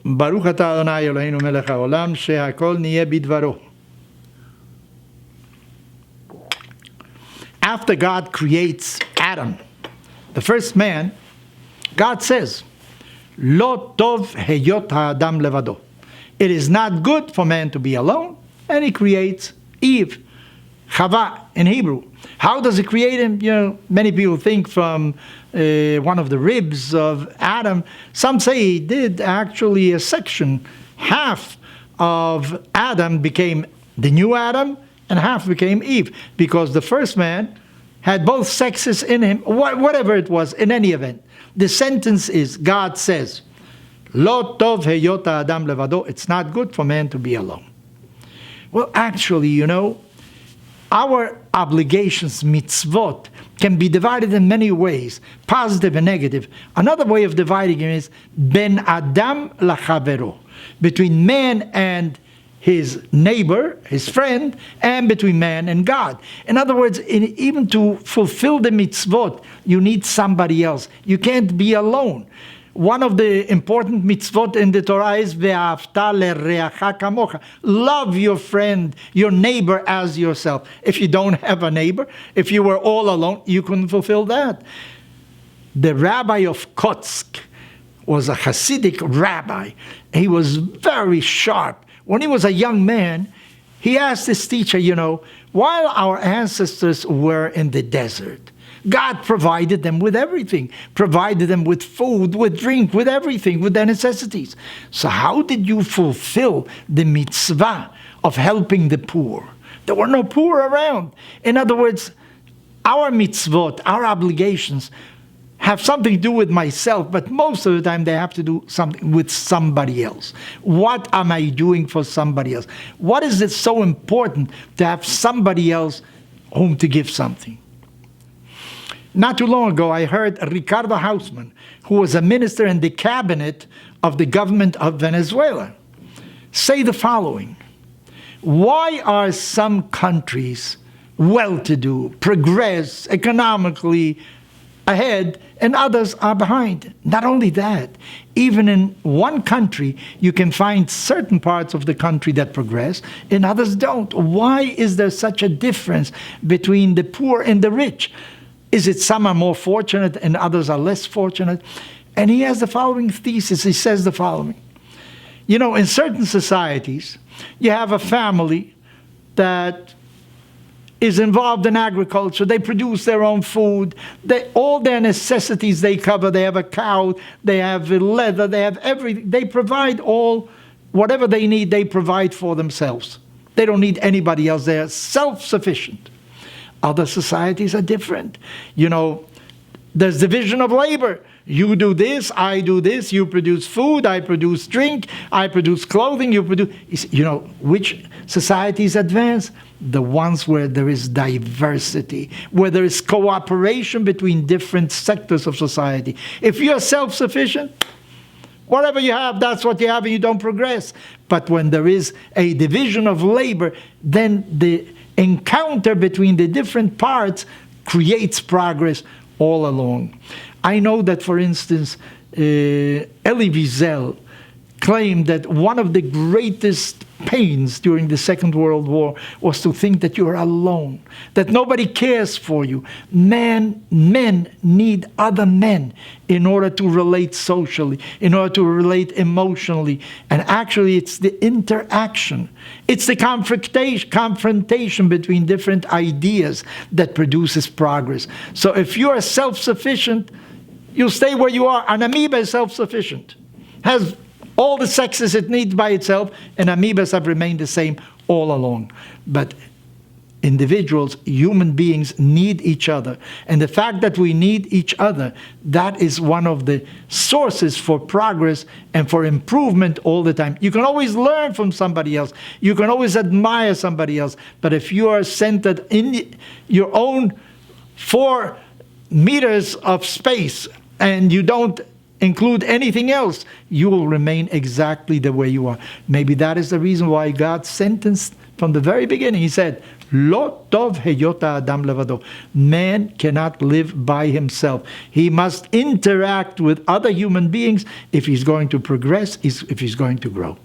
ברוך אתה אדוני אלוהינו מלך העולם, שהכל נהיה בדברו. After God creates Adam, the first man, God says, לא טוב היות האדם לבדו. It is not good for man to be alone, and he creates Eve, Chava in Hebrew. How does he create him? You know, many people think from one of the ribs of Adam. Some say he did actually a section. Half of Adam became the new Adam, and half became Eve, because the first man had both sexes in him, whatever it was, in any event. The sentence is, God says, Lo tov heyot adam levado. It's not good for man to be alone. Well, actually, you know, our obligations, mitzvot, can be divided in many ways, positive and negative. Another way of dividing it is ben adam lachavero, between man and his neighbor, his friend, and between man and God. In other words, even to fulfill the mitzvot, you need somebody else. You can't be alone. One of the important mitzvot in the Torah is ve'ahavta lereacha kamocha. Love your friend, your neighbor as yourself. If you don't have a neighbor, if you were all alone, you couldn't fulfill that. The rabbi of Kotsk was a Hasidic rabbi. He was very sharp. When he was a young man, he asked his teacher, you know, while our ancestors were in the desert, God provided them with everything, provided them with food, with drink, with everything, with their necessities. So how did you fulfill the mitzvah of helping the poor? There were no poor around. In other words, our mitzvot, our obligations, have something to do with myself, but most of the time they have to do something with somebody else. What am I doing for somebody else? What is it so important to have somebody else whom to give something? Not too long ago, I heard Ricardo Hausman, who was a minister in the cabinet of the government of Venezuela, say the following: why are some countries well-to-do, progress economically ahead, and others are behind? Not only that, even in one country, you can find certain parts of the country that progress, and others don't. Why is there such a difference between the poor and the rich? Is it some are more fortunate and others are less fortunate? And he has the following thesis. He says the following: you know, in certain societies, you have a family that is involved in agriculture. They produce their own food. All their necessities they cover. They have a cow, they have leather, they have everything. They provide all, whatever they need, they provide for themselves. They don't need anybody else. They are self-sufficient. Other societies are different. You know, there's division of labor. You do this, I do this. You produce food, I produce drink, I produce clothing, you produce... You know, which societies advance? The ones where there is diversity, where there is cooperation between different sectors of society. If you're self-sufficient, whatever you have, that's what you have, and you don't progress. But when there is a division of labor, then the encounter between the different parts creates progress all along. I know that, for instance, Elie Wiesel claimed that one of the greatest pains during the Second World War was to think that you are alone, that nobody cares for you. Men need other men in order to relate socially, in order to relate emotionally. And actually, it's the interaction, it's the confrontation between different ideas that produces progress. So if you are self-sufficient, you'll stay where you are. An amoeba is self-sufficient, has all the sexes it needs by itself, and amoebas have remained the same all along. But individuals, human beings, need each other. And the fact that we need each other, that is one of the sources for progress and for improvement all the time. You can always learn from somebody else. You can always admire somebody else. But if you are centered in your own 4 meters of space and you don't include anything else, you will remain exactly the way you are. Maybe that is the reason why God sentenced from the very beginning. He said, Lo tov heyot ha'adam levado. Man cannot live by himself. He must interact with other human beings if he's going to progress, if he's going to grow.